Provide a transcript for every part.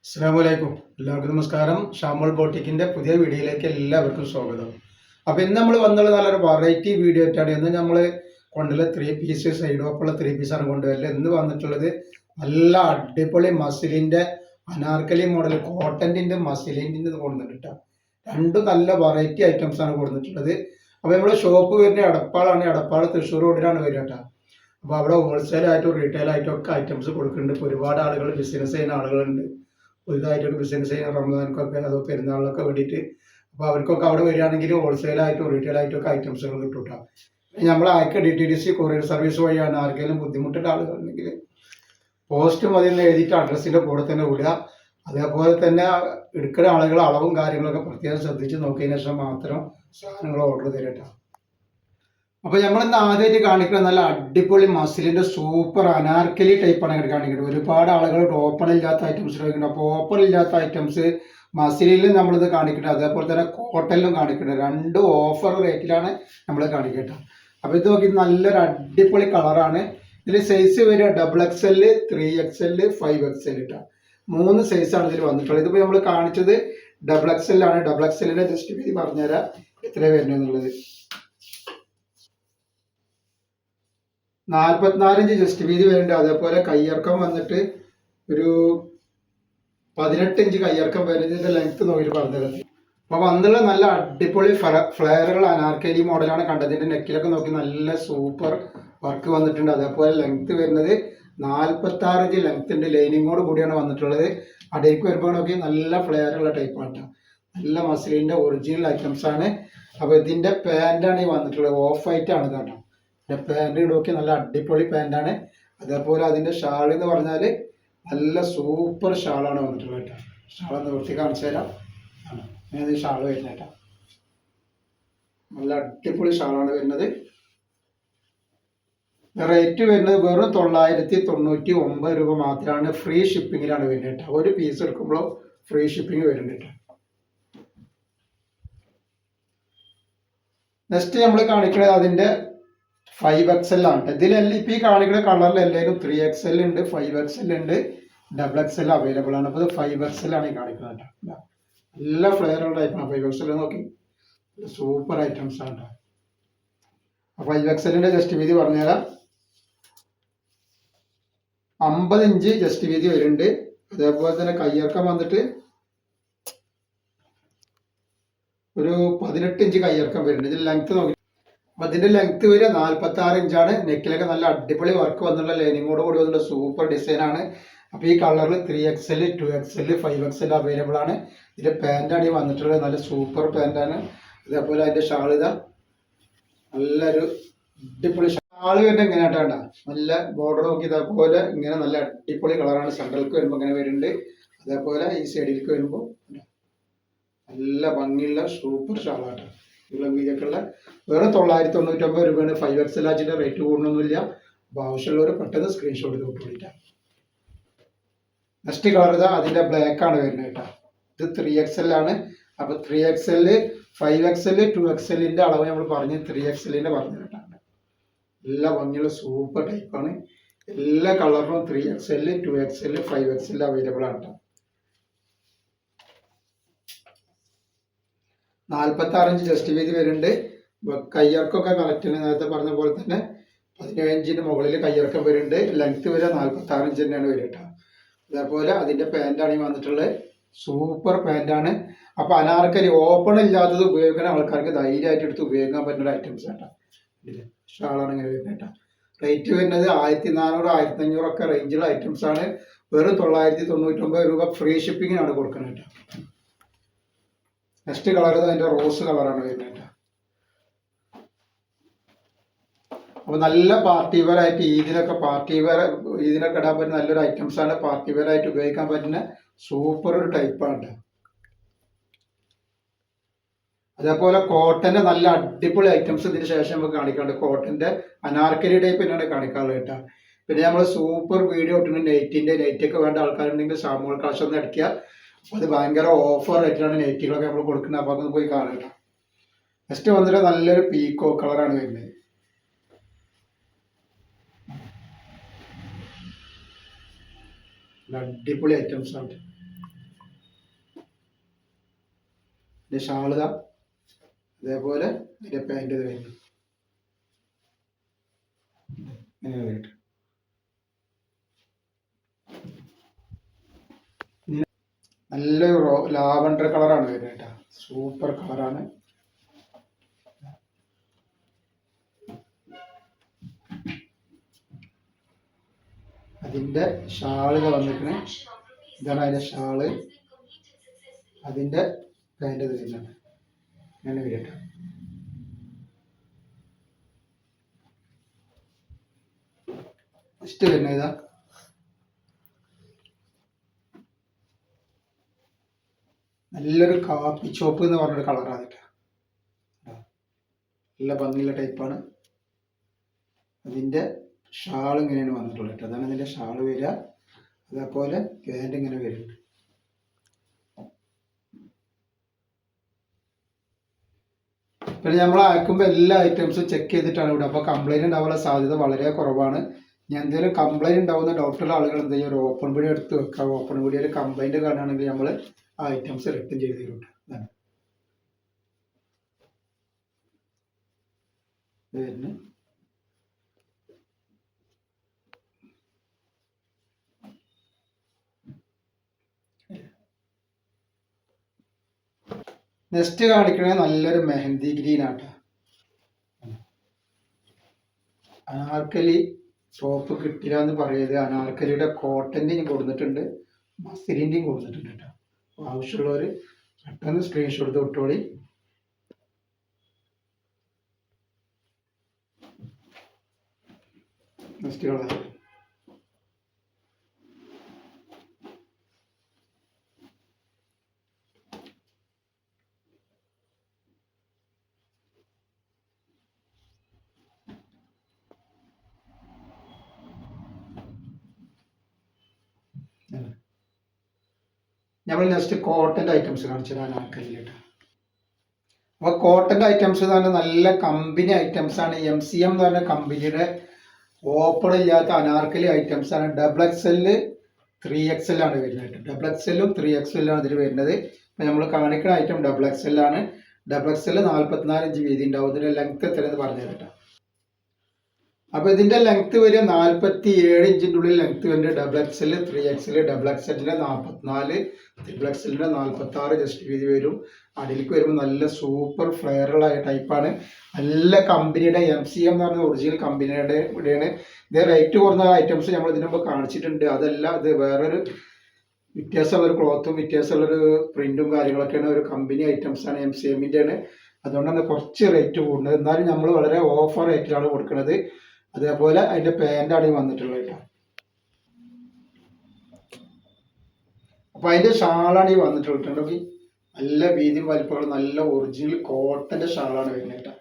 അസ്സലാമലൈക്കും. എല്ലാവർക്കും നമസ്കാരം. ഷാമോൾ ബോട്ടിക്കിന്റെ പുതിയ വീഡിയോയിലേക്ക് എല്ലാവർക്കും സ്വാഗതം. അപ്പോൾ ഇന്ന് നമ്മൾ വന്നുള്ള നല്ലൊരു വെറൈറ്റി വീഡിയോ ആയിട്ടാണ്. ഇന്ന് നമ്മൾ കൊണ്ടുള്ള 3 പീസ് സൈഡ് ഓപ്പുള്ള 3 പീസാണ് കൊണ്ടുവരല്. ഇന്ന് വന്നിട്ടുള്ളത് നല്ല അടിപൊളി മസിലിന്റെ അനാർക്കലി മോഡൽ കോട്ടന്റെ മസിലിന്റെ കൊണ്ടുവന്നിട്ടാ. രണ്ടും നല്ല വെറൈറ്റി ഐറ്റംസ് ആണ് കൊടുത്തിട്ടുള്ളത്. അപ്പോൾ നമ്മുടെ ഷോപ്പ് വരുന്ന എടപ്പാളാണ്. എടപ്പാൾ തൃശ്ശൂർ റോഡിലാണ് വരിക കേട്ടോ. അപ്പോൾ അവിടെ ഹോൾസെയിൽ ആയിട്ടും റീറ്റെയിൽ ആയിട്ടും ഒക്കെ ഐറ്റംസ് കൊടുക്കുന്നുണ്ട്. ഇപ്പോൾ ഒരുപാട് ആളുകൾ ബിസിനസ് ചെയ്യുന്ന ആളുകളുണ്ട്. പുതുതായിട്ടൊക്കെ ബിസിനസ് ചെയ്യുന്ന റമദാനക്കൊക്കെ അതോ പെരുന്നാളിനൊക്കെ വേണ്ടിയിട്ട്. അപ്പോൾ അവർക്കൊക്കെ അവിടെ വരികയാണെങ്കിൽ ഹോൾസെയിലായിട്ടും റീറ്റെയിൽ ആയിട്ടും ഒക്കെ ഐറ്റംസുകൾ കിട്ടും കേട്ടോ. നമ്മൾ അയക്കുക DTDC കൊറിയർ സർവീസ് വഴിയാണ്. ആർക്കെങ്കിലും ബുദ്ധിമുട്ടുള്ള ആളുകളുണ്ടെങ്കിൽ പോസ്റ്റ് മതി എന്ന് എഴുതിയിട്ട് അഡ്രസ്സിൻ്റെ കൂടെ തന്നെ വിടുക. അതേപോലെ തന്നെ എടുക്കുന്ന ആളുകൾ അളവും കാര്യങ്ങളൊക്കെ പ്രത്യേകം ശ്രദ്ധിച്ച് നോക്കിയതിന് ശേഷം മാത്രം സാധനങ്ങൾ ഓർഡർ തരട്ടോ. അപ്പോൾ നമ്മളിന്ന് ആദ്യമായിട്ട് കാണിക്കുന്നത് നല്ല അടിപൊളി മസിലിന്റെ സൂപ്പർ അനാർക്കലി ടൈപ്പാണ് ഇങ്ങോട്ട് കാണിക്കുന്നത്. ഒരുപാട് ആളുകൾ ഓപ്പൺ ഇല്ലാത്ത ഐറ്റംസ് ചോദിക്കുന്നുണ്ട്. അപ്പോൾ ഓപ്പൺ ഇല്ലാത്ത ഐറ്റംസ് മസിലിലും നമ്മളിത് കാണിക്കുന്നത്, അതേപോലെ തന്നെ കോട്ടണിലും കാണിക്കുന്നത്. രണ്ട് ഓഫർ റേറ്റിലാണ് നമ്മൾ കാണിക്കട്ടെ. അപ്പോൾ ഇത് നോക്കി നല്ലൊരു അടിപൊളി കളറാണ്. ഇതിൽ സൈസ് വരിക XXL, 3XL, 5XL ഇട്ടാ. 3 സൈസാണ് ഇതിൽ വന്നിട്ടുള്ളത്. ഇതിപ്പോൾ നമ്മൾ കാണിച്ചത് XXL ആണ്. XXLന്റെ ജസ്റ്റ് വീതി പറഞ്ഞുതരാം എത്രയാണ് വരുന്നത് എന്നുള്ളത്. 44 ഇഞ്ച് ജസ്റ്റ് വീതി വരുന്നുണ്ട്. അതേപോലെ കയ്യിറക്കം വന്നിട്ട് ഒരു 18 ഇഞ്ച് കയ്യിറക്കം വരുന്നതിന്റെ ലെങ്ത് നോക്കിയിട്ട് പറഞ്ഞത്. അപ്പോൾ വന്നുള്ള നല്ല അടിപൊളി ഫ്ലെയറുകൾ അനാർക്കലി മോഡലാണ് കണ്ടത്. ഇതിന്റെ നെക്കിലൊക്കെ നോക്കി നല്ല സൂപ്പർ വർക്ക് വന്നിട്ടുണ്ട്. അതേപോലെ ലെങ്ത് വരുന്നത് 46 ഇഞ്ച് ലെങ്ത് ഉണ്ട്. ലൈനിങ്ങോട് കൂടിയാണ് വന്നിട്ടുള്ളത്. അടിയിലേക്ക് വരുമ്പോൾ നോക്കി നല്ല ഫ്ലെയറുള്ള ടൈപ്പാണ്. നല്ല മസിലിന്റെ ഒറിജിനൽ ഐറ്റംസ് ആണ്. അപ്പോൾ ഇതിന്റെ പാൻറ്റാണ് ഈ വന്നിട്ടുള്ളത്. ഓഫ് വൈറ്റ് ആണ് കേട്ടോ. പാൻറ് നോക്കി നല്ല അടിപൊളി പാൻറ്റാണ്. അതേപോലെ അതിൻ്റെ ഷാൾ എന്ന് പറഞ്ഞാൽ നല്ല സൂപ്പർ ഷാളാണ് വന്നിട്ടുള്ളത് കേട്ടോ. ഷാളൊന്ന് വൃത്തി കാണിച്ചു തരാം. അങ്ങനെ ഷാൾ വരുന്നത് കേട്ടോ. നല്ല അടിപൊളി ഷാളാണ് വരുന്നത്. റേറ്റ് വരുന്നത് വെറും 999 രൂപ മാത്രമാണ്. ഫ്രീ ഷിപ്പിങ്ങിലാണ് വരുന്നത് കേട്ടോ. ഒരു പീസ് എടുക്കുമ്പോൾ ഫ്രീ ഷിപ്പിംഗ് വരുന്നുണ്ട് കേട്ടോ. നെക്സ്റ്റ് നമ്മൾ കാണിക്കുന്നത് അതിൻ്റെ 5XL ആണ്. ഇതിലെല്ലാം ഇപ്പോൾ ഈ കാണിക്കുന്ന കളറിൽ എല്ലാവരും 3XL ഉണ്ട്, 5XL ഉണ്ട്, XXL അവൈലബിൾ ആണ്. അപ്പോൾ ഇത് 5XL ആണ് ഈ കാണിക്കുന്നത് കേട്ടോ. നല്ല ഫ്ലെയറുള്ള ടൈപ്പാണ് 5XL. നോക്കി സൂപ്പർ ഐറ്റംസ് ആണ് കേട്ടോ. അപ്പോൾ 5XLന്റെ ജസ്റ്റ് വീതി പറഞ്ഞുതരാം. 50 ഇഞ്ച് ജസ്റ്റ് വീതി വരുന്നുണ്ട്. അതേപോലെ തന്നെ കയ്യിറക്കം വന്നിട്ട് ഒരു 18 ഇഞ്ച് കയ്യിറക്കം വരുന്നുണ്ട്. ഇതിൽ ലെങ്ത് നോക്കി. അപ്പോൾ ഇതിൻ്റെ ലെങ്ത് വരിക 46 ഇഞ്ചാണ്. നെക്കിലൊക്കെ നല്ല അടിപൊളി വർക്ക് വന്നുള്ള ലൈനിങ്ങോട് കൂടി വന്നിട്ടുള്ള സൂപ്പർ ഡിസൈനാണ്. അപ്പോൾ ഈ കളറിൽ 3XL, 2XL, 5XL അവൈലബിൾ ആണ്. ഇതിൻ്റെ പാൻറ്റാണ് ഈ വന്നിട്ടുള്ളത്. നല്ല സൂപ്പർ പാൻറ്റാണ്. അതേപോലെ അതിൻ്റെ ഷാൾ ഇതാ നല്ലൊരു അടിപൊളി ഷാൾ വരുന്നത് എങ്ങനെയായിട്ടാണ് നല്ല ബോർഡർ നോക്കി. ഇതേപോലെ ഇങ്ങനെ നല്ല അടിപൊളി കളറാണ്. സെൻട്രലിലേക്ക് വരുമ്പോൾ ഇങ്ങനെ വരുന്നുണ്ട്. അതേപോലെ ഈ സൈഡിലേക്ക് വരുമ്പോൾ നല്ല ഭംഗിയുള്ള സൂപ്പർ ഷാളാണ്. ഉള്ള വീതിയൊക്കെയുള്ള വേറെ 999 രൂപയാണ്. 5XL ആച്ചിൻ്റെ rate കൂടണമൊന്നുമില്ല. അപ്പോൾ ആവശ്യമുള്ളവർ പെട്ടെന്ന് സ്ക്രീൻഷോട്ട് തൊട്ട് വിളിക്കാം. നെക്സ്റ്റ് കളർ ഇതാ അതിൻ്റെ ബ്ലാക്ക് ആണ് വരുന്നത് കേട്ടോ. ഇത് 3XL ആണ്. അപ്പോൾ 3XL, 5XL, 2XLന്റെ അളവ് നമ്മൾ പറഞ്ഞ് 3XLന്റെ പറഞ്ഞു കേട്ടോ. എല്ലാ ഭംഗിയുള്ള സൂപ്പർ ടൈപ്പാണ്. എല്ലാ കളറിലും 3XL, 2XL, 5XL അവൈലബിൾ ആണ് കേട്ടോ. 46 ഇഞ്ച് ജസ്റ്റ് വീതി വരുന്നുണ്ട്. കയ്യിറക്കമൊക്കെ കറക്റ്റ് ആണ്. നേരത്തെ പറഞ്ഞ പോലെ തന്നെ 17 ഇഞ്ചിന് മുകളിൽ കയ്യിറക്കം വരുന്നുണ്ട്. ലെങ്ത് വരെ 46 ഇഞ്ച് തന്നെയാണ് വരിക കേട്ടോ. അതേപോലെ അതിൻ്റെ പാൻറ്റാണ് ഈ വന്നിട്ടുള്ളത്. സൂപ്പർ പാൻറ്റാണ്. അപ്പോൾ അനാർക്കലി ഓപ്പൺ ഇല്ലാത്തത് ഉപയോഗിക്കുന്ന ആൾക്കാർക്ക് ധൈര്യമായിട്ട് എടുത്ത് ഉപയോഗിക്കാൻ പറ്റുന്ന ഐറ്റംസ് കേട്ടോ. ഷാളാണ് ഇങ്ങനെ വരുന്നത് കേട്ടോ. റേറ്റ് വരുന്നത് 1400, 1500 ഒക്കെ റേഞ്ചുള്ള ഐറ്റംസ് ആണ്. വെറും 999 രൂപ ഫ്രീ ഷിപ്പിങ്ങിനാണ് കൊടുക്കുന്നത് കേട്ടോ. നെക്സ്റ്റ് കളർ അതിൻ്റെ റോസ് കളറാണ് വരുന്നത് കേട്ടോ. അപ്പോൾ നല്ല പാർട്ടി വെയർ ആയിട്ട് ഈദിനൊക്കെ ഇടാൻ പറ്റുന്ന നല്ലൊരു ഐറ്റംസ് ആണ്. പാർട്ടി വെയർ ആയിട്ട് ഉപയോഗിക്കാൻ പറ്റുന്ന സൂപ്പർ ഒരു ടൈപ്പാണ്. അതേപോലെ കോട്ടന്റെ നല്ല അടിപൊളി ഐറ്റംസ് ഇതിന് ശേഷം നമുക്ക് കാണിക്കാറുണ്ട്. കോട്ടന്റെ അനാർക്കലി ടൈപ്പ് തന്നെയാണ് കാണിക്കാറുള്ളത് കേട്ടോ. പിന്നെ നമ്മൾ സൂപ്പർ വീഡിയോ ഇട്ടിട്ടുണ്ട്. നെറ്റൊക്കെ വേണ്ട ആൾക്കാരുണ്ടെങ്കിൽ ഷാമോൾ കളക്ഷൻ ഒന്ന് അടിക്കുക. അത് ഭയങ്കര ഓഫർ റേറ്റിലാണ് നെറ്റുകളൊക്കെ നമ്മൾ കൊടുക്കുന്നത്. അപ്പോൾ അതൊന്ന് പോയി കാണുക കേട്ടോ. നെക്സ്റ്റ് വന്നിട്ട് നല്ലൊരു പീക്കോ കളറാണ് വരുന്നത്. അടിപൊളി ഐറ്റംസ് ആണ്. ഇതിൻ്റെ ഷാളിത അതേപോലെ ഇതിൻ്റെ പാൻറ് ഇത് വരുന്നു ഇങ്ങനെ വരും. നല്ലൊരു ലാവണ്ടർ കളറാണ് വരുന്നത് കേട്ടോ, സൂപ്പർ കളറാണ്. അതിൻ്റെ ഷാള് വന്നിരിക്കണേ, ഇതാണ് അതിൻ്റെ ഷാള്, അതിൻ്റെ പാൻറ് ഇത് വരുന്നുണ്ട് ഇങ്ങനെ വരും കേട്ടോ. നെക്സ്റ്റ് വരുന്നത് ഇതാ, നല്ലൊരു കാപ്പി ചോപ്പ് എന്ന് പറഞ്ഞൊരു കളറാണ് കേട്ടോ, നല്ല ഭംഗിയുള്ള ടൈപ്പാണ്. അതിൻ്റെ ഷാൾ ഇങ്ങനെയാണ് വന്നിട്ടുള്ളത് കേട്ടോ, അതാണ് അതിൻ്റെ ഷാൾ വരിക. അതേപോലെ പാൻറ് ഇങ്ങനെ വരുന്നുണ്ട്. പിന്നെ നമ്മൾ അയക്കുമ്പോൾ എല്ലാ ഐറ്റംസും ചെക്ക് ചെയ്തിട്ടാണ് ഇവിടെ, അപ്പോൾ കംപ്ലൈൻറ്റ് ഉണ്ടാവാനുള്ള സാധ്യത വളരെ കുറവാണ്. ഞാൻ എന്തെങ്കിലും കംപ്ലൈൻറ്റ് ഉണ്ടാവുന്ന ഡോക്ടറുടെ ആളുകൾ എന്ത് ചെയ്യുക, ഒരു ഓപ്പൺ വീഡിയോ എടുത്ത് വെക്കുക. ഓപ്പൺ വീഡിയോയിൽ കംപ്ലൈൻറ്റ് കാണുകയാണെങ്കിൽ നമ്മൾ ആ ഐറ്റംസ് റിട്ടേൺ ചെയ്ത് തരും കേട്ടോ. അതാണ് വരുന്നത്. നെക്സ്റ്റ് കാണിക്കണേ നല്ലൊരു മെഹന്തി ഗ്രീൻ ആട്ടോ. അനാർക്കലി ടോപ്പ് കിട്ടില്ല എന്ന് പറയരുത്, അനാർക്കലിയുടെ കോട്ടൻ്റെയും കൊടുത്തിട്ടുണ്ട്, മസിലിൻ്റെയും കൊടുത്തിട്ടുണ്ട് കേട്ടോ. ആവശ്യമുള്ളവർ പെട്ടെന്ന് സ്ക്രീൻഷോട്ട് എടുത്ത് വിട്ടോളി. നെക്സ്റ്റ് കളർ നമ്മൾ നെക്സ്റ്റ് കോട്ടൻ്റെ ഐറ്റംസ് കാണിച്ചത് അനാർക്കലിയിലിട്ട്. അപ്പോൾ കോട്ടൻ്റെ ഐറ്റംസ് എന്ന് പറഞ്ഞാൽ നല്ല കമ്പനി ഐറ്റംസ് ആണ്. MCM എന്ന് പറഞ്ഞ കമ്പനിയുടെ ഓപ്പൺ ഇല്ലാത്ത അനാർക്കലി ഐറ്റംസ് ആണ്. XXL 3XL ആണ് വരുന്നത്. XXL 3XL ആണ് ഇതിൽ വരുന്നത്. അപ്പോൾ നമ്മൾ കാണിക്കുന്ന ഐറ്റം XXL ആണ്. XXL 44 ഇഞ്ച് വീതി ഉണ്ടാവും. ഇതിൻ്റെ ലെങ്ത് എത്രയെന്ന് പറഞ്ഞു കേട്ടോ. അപ്പോൾ ഇതിൻ്റെ ലെങ്ത് വരിക 47 ഇഞ്ചിൻ്റെ ഉള്ളിൽ ലെങ്ത് വരുന്നത്. XXL 3XL XXL 44, XXL 46 just വീതി വരും. അടിയിലേക്ക് വരുമ്പോൾ നല്ല സൂപ്പർ ഫ്ലെയറുള്ള ടൈപ്പാണ്. നല്ല കമ്പനിയുടെ MCM എന്ന് പറഞ്ഞ ഒറിജിനൽ കമ്പനിയുടെ ഇവിടെയാണ്. ഇത് റേറ്റ് കുറഞ്ഞ ഐറ്റംസ് നമ്മൾ ഇതിനു മുമ്പ് കാണിച്ചിട്ടുണ്ട്. അതല്ല, ഇത് വേറൊരു വ്യത്യാസമുള്ളൊരു ക്ലോത്തും വ്യത്യാസമുള്ളൊരു പ്രിന്റും കാര്യങ്ങളൊക്കെയാണ്. ഒരു കമ്പനി ഐറ്റംസാണ്, MCMൻ്റെ ആണ്. അതുകൊണ്ടാണ് കുറച്ച് റേറ്റ് കൂടുന്നത്. എന്നാലും നമ്മൾ വളരെ ഓഫർ റേറ്റിലാണ് കൊടുക്കുന്നത്. അതേപോലെ അതിൻ്റെ പാൻ്റാണ് വന്നിട്ടുള്ളത് കേട്ടോ. അപ്പോൾ അതിൻ്റെ ഷാളാണ് ഈ വന്നിട്ടുള്ളത്. നല്ല വീതി വലിപ്പമുള്ള നല്ല ഒറിജിനൽ കോട്ടൻ്റെ ഷാളാണ് വരുന്നത് കേട്ടോ.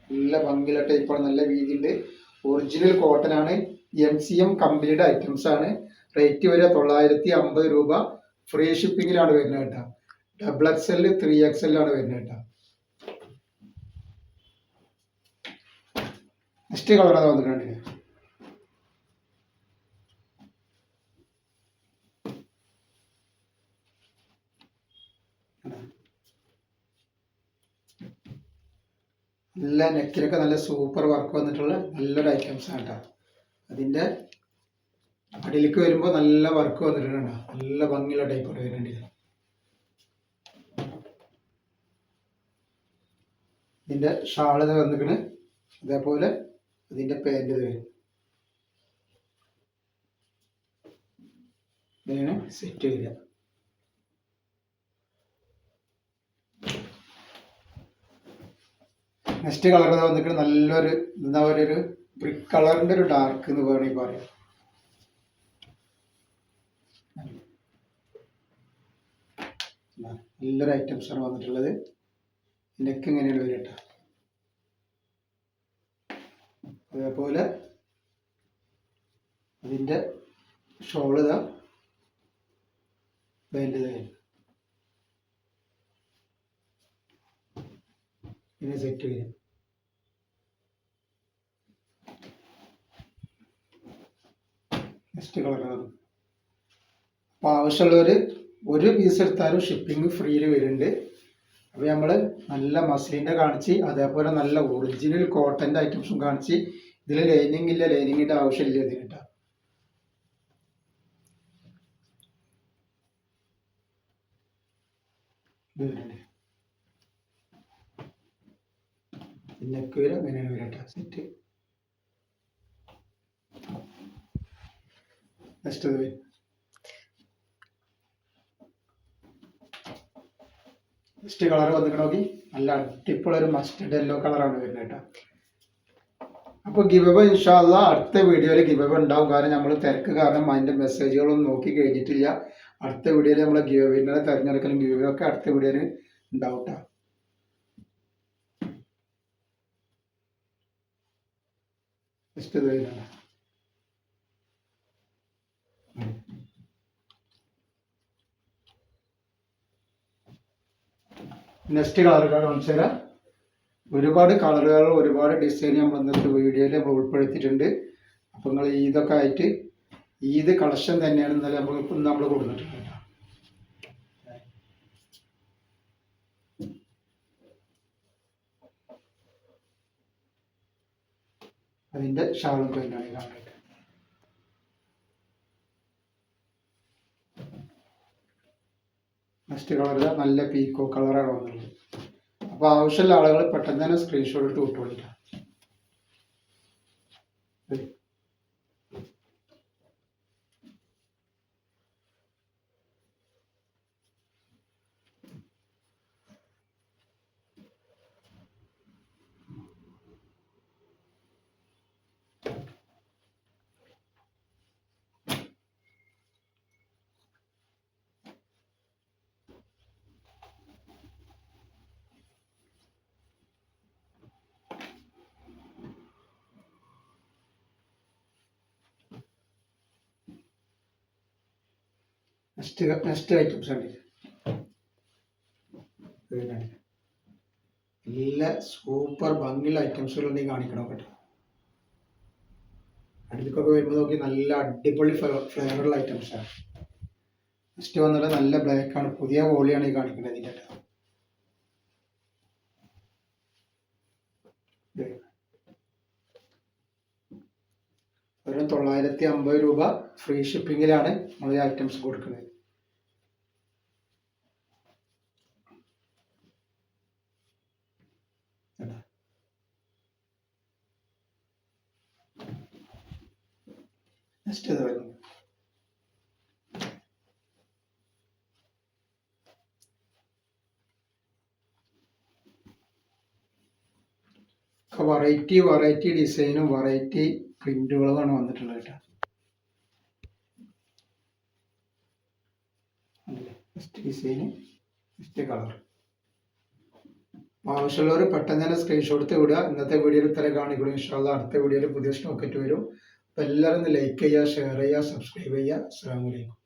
നല്ല ഭംഗിയുള്ള ടൈപ്പാണ്, നല്ല വീതിയുണ്ട്, ഒറിജിനൽ കോട്ടൺ ആണ്. MCM കമ്പനിയുടെ ഐറ്റംസ് ആണ്. റേറ്റ് വരിക 950 രൂപ. ഫ്രീ ഷിപ്പിങ്ങിലാണ് വരുന്നത് കേട്ടോ. XXL 3XL ആണ് വരുന്നത് കേട്ടോ. നെക്സ്റ്റ് കളർ അത് വന്നിട്ടുണ്ട്. നല്ല നെക്കിലൊക്കെ നല്ല സൂപ്പർ വർക്ക് വന്നിട്ടുള്ള നല്ലൊരു ഐറ്റംസ് ആണ് കേട്ടോ. അതിൻ്റെ അടിയിലേക്ക് വരുമ്പോൾ നല്ല വർക്ക് വന്നിട്ടുണ്ട്. നല്ല ഭംഗിയുള്ള ടൈപ്പോട്ട് വരുന്നുണ്ട്. ഇതിൻ്റെ ഷാള് വന്നിക്കണ്. അതേപോലെ ഇതിൻ്റെ പാൻറ് വരും. ഇങ്ങനെ സെറ്റ് വരിക. നെക്സ്റ്റ് കളർ വന്നിട്ട് നല്ലൊരു എന്താ പറയുക, ഒരു ബ്രിക്ക് കളറിൻ്റെ ഒരു ഡാർക്ക് എന്ന് വേണമെങ്കിൽ പറയാം. നല്ലൊരു ഐറ്റംസ് ആണ് വന്നിട്ടുള്ളത്. നെക്ക് ഇങ്ങനെയാണ് വരിക കേട്ടോ. അതേപോലെ അതിൻ്റെ ഷോള് ഇതാ പാൻറ് ഇങ്ങനെ സെറ്റ് വരും. നെക്സ്റ്റ് കളറാണ്. അപ്പോൾ ആവശ്യമുള്ളവർ ഒരു പീസ് എടുത്താലും ഷിപ്പിംഗ് ഫ്രീയിൽ വരുന്നുണ്ട്. അപ്പോൾ നമ്മൾ നല്ല മസ്ലിൻ്റെ കാണിച്ച്, അതേപോലെ നല്ല ഒറിജിനൽ കോട്ടൻ്റെ ഐറ്റംസും കാണിച്ച്. ഇതിൽ ലൈനിങ് ഇല്ല, ലൈനിങ്ങിൻ്റെ ആവശ്യമില്ല ഇതിന് കേട്ടോ. നെക്ക് വരെ അങ്ങനെയാണ് വരട്ടെ സെറ്റ്. നെക്സ്റ്റ് നെക്സ്റ്റ് കളർ വന്നിട്ട് നല്ല അടിപൊളി മസ്റ്റർഡ് യെല്ലോ കളറാണ് വരുന്നത് കേട്ടോ. അപ്പോൾ ഗിവ് അവേ ഇൻഷാ അല്ലാഹ് അടുത്ത വീഡിയോയിൽ ഗിവ് അവേ ഉണ്ടാവും. കാരണം നമ്മൾ തിരക്ക് കാരണം അതിൻ്റെ മെസ്സേജുകളൊന്നും നോക്കി കഴിഞ്ഞിട്ടില്ല. അടുത്ത വീഡിയോയിൽ നമ്മൾ ഗിവ് അവേനെ തിരഞ്ഞെടുക്കലും ഗിവ് അവേ ഒക്കെ അടുത്ത വീഡിയോയിൽ ഉണ്ടാവും കേട്ടോ. നെക്സ്റ്റ് ഇത് വരുന്നുണ്ട്. നെക്സ്റ്റ് കളറുകൾ കാണിച്ചു തരാം. ഒരുപാട് കളറുകൾ, ഒരുപാട് ഡിസൈൻ നമ്മൾ ഇന്നത്തെ വീഡിയോയിൽ നമ്മൾ ഉൾപ്പെടുത്തിയിട്ടുണ്ട്. അപ്പോൾ നിങ്ങൾ ഇതൊക്കെ ആയിട്ട് ഈദ് കളക്ഷൻ തന്നെയാണ് ഇന്നലെ നമ്മൾ കൊടുത്തിട്ടുണ്ട്. അതിൻ്റെ ഷാളും തന്നെയാണ് കാണുന്നത്. നെക്സ്റ്റ് കളർ നല്ല പീക്കോ കളറാണ് വന്നുള്ളത്. അപ്പോൾ ആവശ്യമുള്ള ആളുകൾ പെട്ടെന്ന് തന്നെ സ്ക്രീൻഷോട്ട് എടുത്ത് വിട്ടുകൊള്ളിക്കാം. നെക്സ്റ്റ് ഐറ്റംസ് ആണ് നല്ല സൂപ്പർ ഭംഗിയുള്ള ഐറ്റംസുകൾ നീ കാണിക്കണം കേട്ടോ. അടുത്തൊക്കെ വരുമ്പോൾ നോക്കി നല്ല അടിപൊളി ഫ്ലേവറുള്ള ഐറ്റംസാണ്. നെക്സ്റ്റ് വന്നത് നല്ല ബ്ലാക്ക് ആണ്, പുതിയ വോളിയാണ് ഈ കാണിക്കുന്നത് ഇതിൻ്റെ കേട്ടോ. ഒരു 950 രൂപ ഫ്രീ ഷിപ്പിങ്ങിലാണ് നമ്മൾ ഈ ഐറ്റംസ് കൊടുക്കുന്നത്. നെക്സ്റ്റ് ഇത് വരുന്നു. വെറൈറ്റി ഡിസൈനും വെറൈറ്റി പ്രിന്റുകളുമാണ് വന്നിട്ടുള്ളത് കേട്ടോ. നെക്സ്റ്റ് ഡിസൈന്, നെക്സ്റ്റ് കളർ. ആവശ്യമുള്ളവർ പെട്ടെന്ന് തന്നെ സ്ക്രീൻഷോട്ട് എടുത്ത് വിടുക. ഇന്നത്തെ വീഡിയോയിൽ ഇത്രയും കാണിക്കണം. ഇൻഷാ അല്ലാഹ് അടുത്ത വീഡിയോയിൽ പുതിയ സ്റ്റോക്ക് വരും. അപ്പോൾ എല്ലാവരും ഒന്ന് ലൈക്ക് ചെയ്യുക, ഷെയർ ചെയ്യുക, സബ്സ്ക്രൈബ് ചെയ്യുക. അസ്സലാമു അലൈക്കും.